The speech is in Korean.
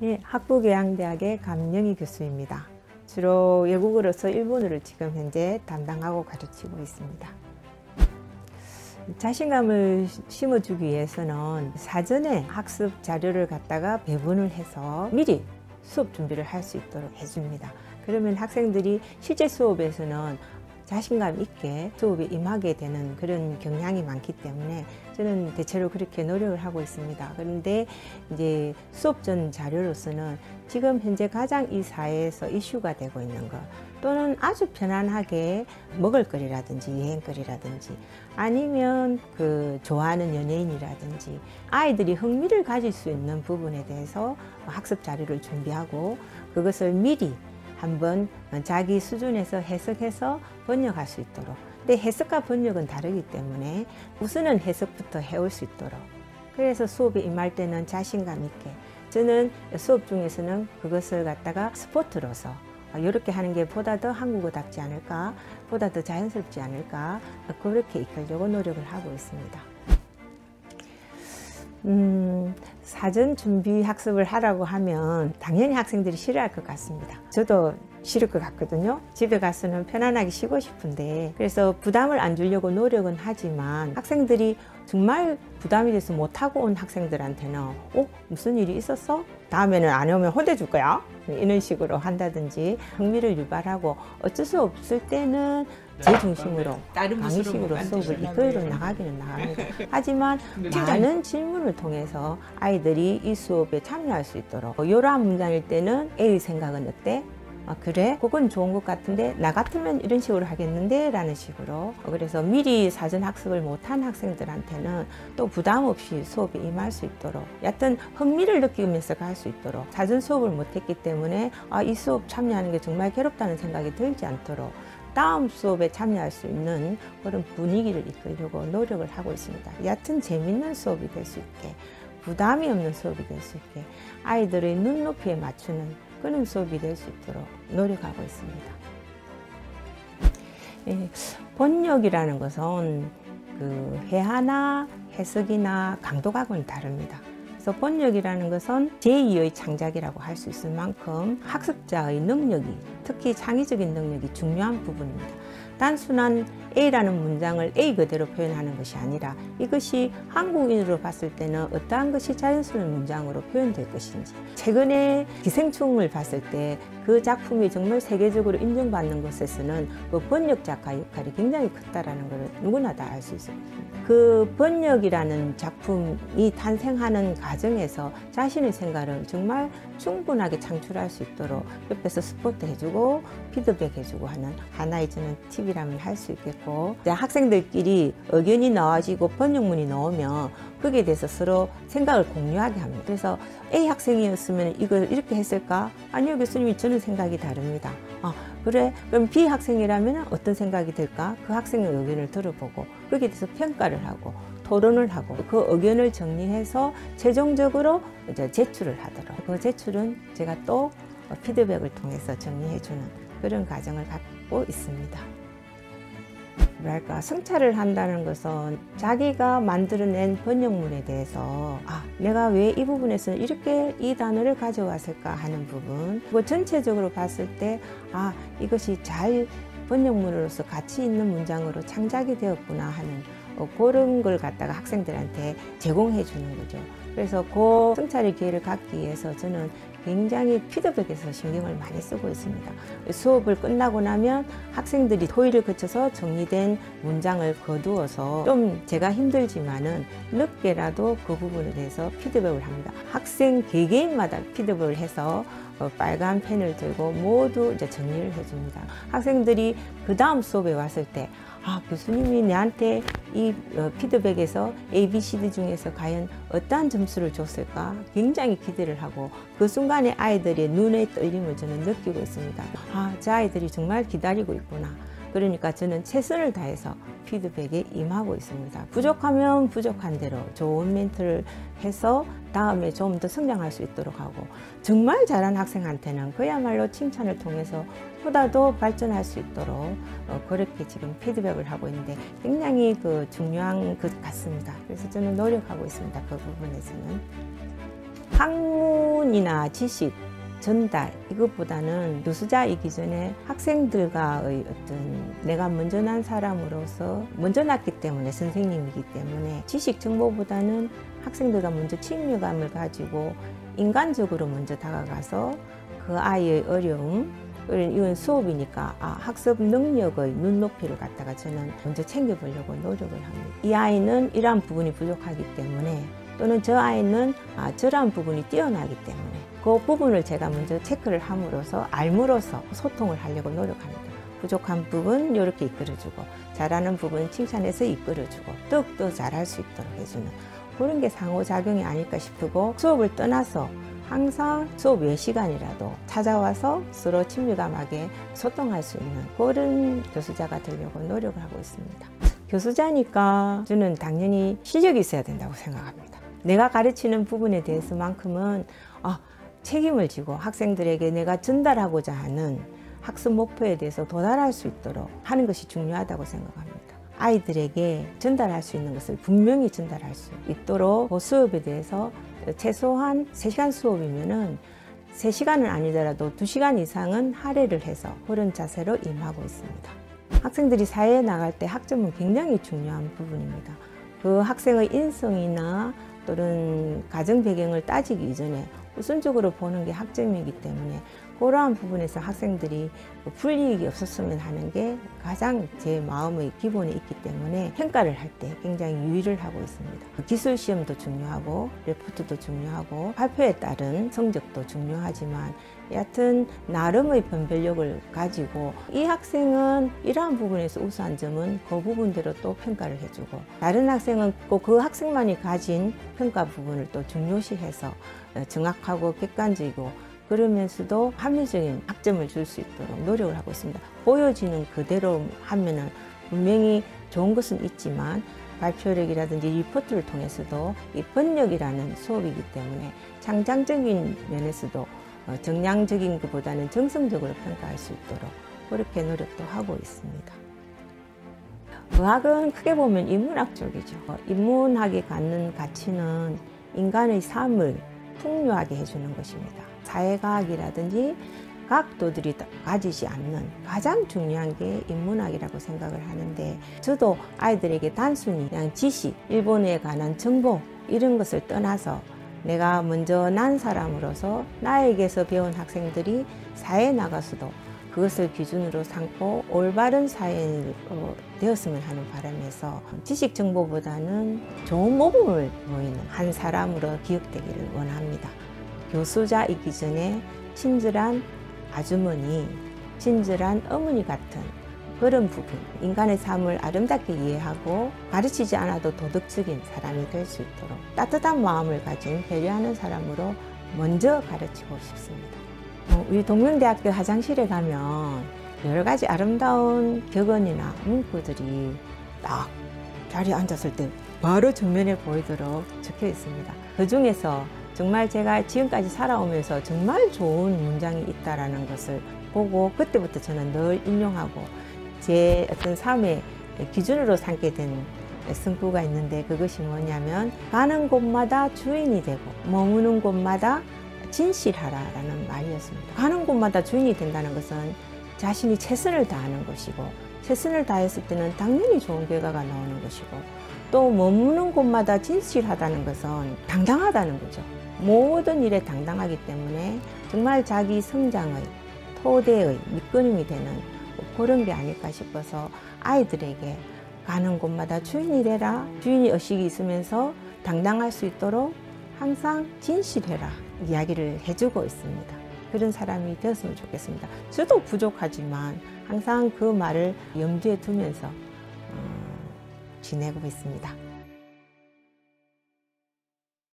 네, 학부교양대학의 감영희 교수입니다. 주로 외국어로서 일본어를 지금 현재 담당하고 가르치고 있습니다. 자신감을 심어주기 위해서는 사전에 학습 자료를 갖다가 배분을 해서 미리 수업 준비를 할 수 있도록 해줍니다. 그러면 학생들이 실제 수업에서는 자신감 있게 수업에 임하게 되는 그런 경향이 많기 때문에 저는 대체로 그렇게 노력을 하고 있습니다. 그런데 이제 수업 전 자료로서는 지금 현재 가장 이 사회에서 이슈가 되고 있는 것, 또는 아주 편안하게 먹을거리라든지 여행거리라든지 아니면 좋아하는 연예인이라든지 아이들이 흥미를 가질 수 있는 부분에 대해서 학습 자료를 준비하고 그것을 미리 한번 자기 수준에서 해석해서 번역할 수 있도록. 근데 해석과 번역은 다르기 때문에 우선은 해석부터 해올 수 있도록. 그래서 수업에 임할 때는 자신감 있게. 저는 수업 중에서는 그것을 갖다가 스포츠로서 이렇게 하는 게 보다 더 한국어답지 않을까, 보다 더 자연스럽지 않을까, 그렇게 이끌려고 노력을 하고 있습니다. 사전 준비 학습을 하라고 하면 당연히 학생들이 싫어할 것 같습니다. 저도 싫을 것 같거든요. 집에 가서는 편안하게 쉬고 싶은데, 그래서 부담을 안 주려고 노력은 하지만 학생들이 정말 부담이 돼서 못하고 온 학생들한테는 무슨 일이 있었어? 다음에는 안 오면 혼내줄 거야? 이런 식으로 한다든지 흥미를 유발하고 어쩔 수 없을 때는 제 중심으로 강의식으로 수업을 이끌어 나가기는 나갑니다. 하지만 많은 질문을 통해서 아이들이 이 수업에 참여할 수 있도록 이러한 문장일 때는 A의 생각은 어때? 그래? 그건 좋은 것 같은데 나 같으면 이런 식으로 하겠는데? 라는 식으로. 그래서 미리 사전 학습을 못한 학생들한테는 또 부담 없이 수업에 임할 수 있도록, 여하튼 흥미를 느끼면서 갈 수 있도록, 사전 수업을 못했기 때문에 이 수업 참여하는 게 정말 괴롭다는 생각이 들지 않도록 다음 수업에 참여할 수 있는 그런 분위기를 이끌려고 노력을 하고 있습니다. 여하튼 재밌는 수업이 될 수 있게, 부담이 없는 수업이 될 수 있게, 아이들의 눈높이에 맞추는 그런 수업이 될 수 있도록 노력하고 있습니다. 번역이라는 것은 회화나 해석이나 강도각은 다릅니다. 그래서 번역이라는 것은 제2의 창작이라고 할 수 있을 만큼 학습자의 능력이, 특히 창의적인 능력이 중요한 부분입니다. 단순한 A라는 문장을 A 그대로 표현하는 것이 아니라 이것이 한국인으로 봤을 때는 어떠한 것이 자연스러운 문장으로 표현될 것인지, 최근에 기생충을 봤을 때 그 작품이 정말 세계적으로 인정받는 것에서는 그 번역 작가 역할이 굉장히 컸다라는 것을 누구나 다 알 수 있습니다. 그 번역이라는 작품이 탄생하는 과정에서 자신의 생각을 정말 충분하게 창출할 수 있도록 옆에서 스포트 해주고 피드백 해주고 하는 하나의 저는 팁이라면 할 수 있겠고, 학생들끼리 의견이 나와지고 번역문이 나오면 거기에 대해서 서로 생각을 공유하게 합니다. 그래서 A 학생이었으면 이걸 이렇게 했을까? 아니요 교수님이 저는 생각이 다릅니다. 그래? 그럼 B 학생이라면 어떤 생각이 들까? 그 학생의 의견을 들어보고 거기에 대해서 평가를 하고 토론을 하고 그 의견을 정리해서 최종적으로 이제 제출을 하도록, 그 제출은 제가 또 피드백을 통해서 정리해주는 그런 과정을 갖고 있습니다. 뭐랄까, 성찰을 한다는 것은 자기가 만들어낸 번역문에 대해서 내가 왜 이 부분에서 이렇게 이 단어를 가져왔을까 하는 부분, 그리고 전체적으로 봤을 때 이것이 잘 번역문으로서 가치 있는 문장으로 창작이 되었구나 하는 그런 걸 갖다가 학생들한테 제공해 주는 거죠. 그래서 그 성찰의 기회를 갖기 위해서 저는 굉장히 피드백에서 신경을 많이 쓰고 있습니다. 수업을 끝나고 나면 학생들이 토의를 거쳐서 정리된 문장을 거두어서 좀 제가 힘들지만은 늦게라도 그 부분에 대해서 피드백을 합니다. 학생 개개인마다 피드백을 해서 빨간 펜을 들고 모두 이제 정리를 해줍니다. 학생들이 그 다음 수업에 왔을 때 교수님이 내한테 이 피드백에서 ABCD 중에서 과연 어떠한 점수를 줬을까 굉장히 기대를 하고, 그 순간에 아이들의 눈의 떨림을 저는 느끼고 있습니다. 저 아이들이 정말 기다리고 있구나. 그러니까 저는 최선을 다해서 피드백에 임하고 있습니다. 부족하면 부족한 대로 좋은 멘트를 해서 다음에 좀 더 성장할 수 있도록 하고, 정말 잘한 학생한테는 그야말로 칭찬을 통해서 보다 더 발전할 수 있도록 그렇게 지금 피드백을 하고 있는데 굉장히 중요한 것 같습니다. 그래서 저는 노력하고 있습니다. 그 부분에서는. 학문이나 지식 전달 이것보다는 교수자이기 전에 학생들과의 어떤 내가 먼저 난 사람으로서 먼저 났기 때문에 선생님이기 때문에 지식 정보보다는 학생들과 먼저 친밀감을 가지고 인간적으로 먼저 다가가서 그 아이의 어려움, 이건 수업이니까 학습 능력의 눈높이를 갖다가 저는 먼저 챙겨보려고 노력을 합니다. 이 아이는 이러한 부분이 부족하기 때문에 또는 저 아이는 저러한 부분이 뛰어나기 때문에 그 부분을 제가 먼저 체크를 함으로써 알므로써 소통을 하려고 노력합니다. 부족한 부분 이렇게 이끌어주고 잘하는 부분 칭찬해서 이끌어주고 더욱더 잘할 수 있도록 해주는 그런 게 상호작용이 아닐까 싶고 수업을 떠나서 항상 수업 외 시간이라도 찾아와서 서로 친밀감하게 소통할 수 있는 그런 교수자가 되려고 노력을 하고 있습니다. 교수자니까 저는 당연히 실력이 있어야 된다고 생각합니다. 내가 가르치는 부분에 대해서만큼은 책임을 지고 학생들에게 내가 전달하고자 하는 학습 목표에 대해서 도달할 수 있도록 하는 것이 중요하다고 생각합니다. 아이들에게 전달할 수 있는 것을 분명히 전달할 수 있도록 그 수업에 대해서 최소한 3시간 수업이면은 3시간은 아니더라도 2시간 이상은 할애를 해서 그런 자세로 임하고 있습니다. 학생들이 사회에 나갈 때 학점은 굉장히 중요한 부분입니다. 그 학생의 인성이나 또는 가정 배경을 따지기 이전에 우선적으로 보는 게 학점이기 때문에 그러한 부분에서 학생들이 불이익이 없었으면 하는 게 가장 제 마음의 기본에 있기 때문에 평가를 할 때 굉장히 유의를 하고 있습니다. 기술 시험도 중요하고 레포트도 중요하고 발표에 따른 성적도 중요하지만 여하튼 나름의 변별력을 가지고 이 학생은 이러한 부분에서 우수한 점은 그 부분대로 또 평가를 해주고 다른 학생은 꼭 그 학생만이 가진 평가 부분을 또 중요시해서 정확하고 객관적이고 그러면서도 합리적인 학점을 줄 수 있도록 노력을 하고 있습니다. 보여지는 그대로 하면은 분명히 좋은 것은 있지만 발표력이라든지 리포트를 통해서도 이 번역이라는 수업이기 때문에 창작적인 면에서도 정량적인 것보다는 정성적으로 평가할 수 있도록 그렇게 노력도 하고 있습니다. 의학은 크게 보면 인문학 쪽이죠. 인문학이 갖는 가치는 인간의 삶을 풍요하게 해주는 것입니다. 사회과학이라든지 과학도들이 가지지 않는 가장 중요한 게 인문학이라고 생각을 하는데 저도 아이들에게 단순히 그냥 지식, 일본에 관한 정보 이런 것을 떠나서 내가 먼저 난 사람으로서 나에게서 배운 학생들이 사회에 나가서도 그것을 기준으로 삼고 올바른 사회인으로 되었으면 하는 바람에서 지식 정보보다는 좋은 모범을 보이는 한 사람으로 기억되기를 원합니다. 교수자이기 전에 친절한 아주머니, 친절한 어머니 같은 그런 부분, 인간의 삶을 아름답게 이해하고 가르치지 않아도 도덕적인 사람이 될 수 있도록 따뜻한 마음을 가진 배려하는 사람으로 먼저 가르치고 싶습니다. 우리 동명대학교 화장실에 가면 여러 가지 아름다운 격언이나 문구들이 딱 자리에 앉았을 때 바로 정면에 보이도록 적혀 있습니다. 그 중에서 정말 제가 지금까지 살아오면서 정말 좋은 문장이 있다는 것을 보고 그때부터 저는 늘 인용하고 제 어떤 삶의 기준으로 삼게 된 승부가 있는데 그것이 뭐냐면 가는 곳마다 주인이 되고 머무는 곳마다 진실하라라는 말이었습니다. 가는 곳마다 주인이 된다는 것은 자신이 최선을 다하는 것이고 최선을 다했을 때는 당연히 좋은 결과가 나오는 것이고 또 머무는 곳마다 진실하다는 것은 당당하다는 거죠. 모든 일에 당당하기 때문에 정말 자기 성장의 토대의 밑거름이 되는 그런 게 아닐까 싶어서 아이들에게 가는 곳마다 주인이 되라, 주인이 의식이 있으면서 당당할 수 있도록 항상 진실해라 이야기를 해주고 있습니다. 그런 사람이 되었으면 좋겠습니다. 저도 부족하지만 항상 그 말을 염두에 두면서 지내고 있습니다.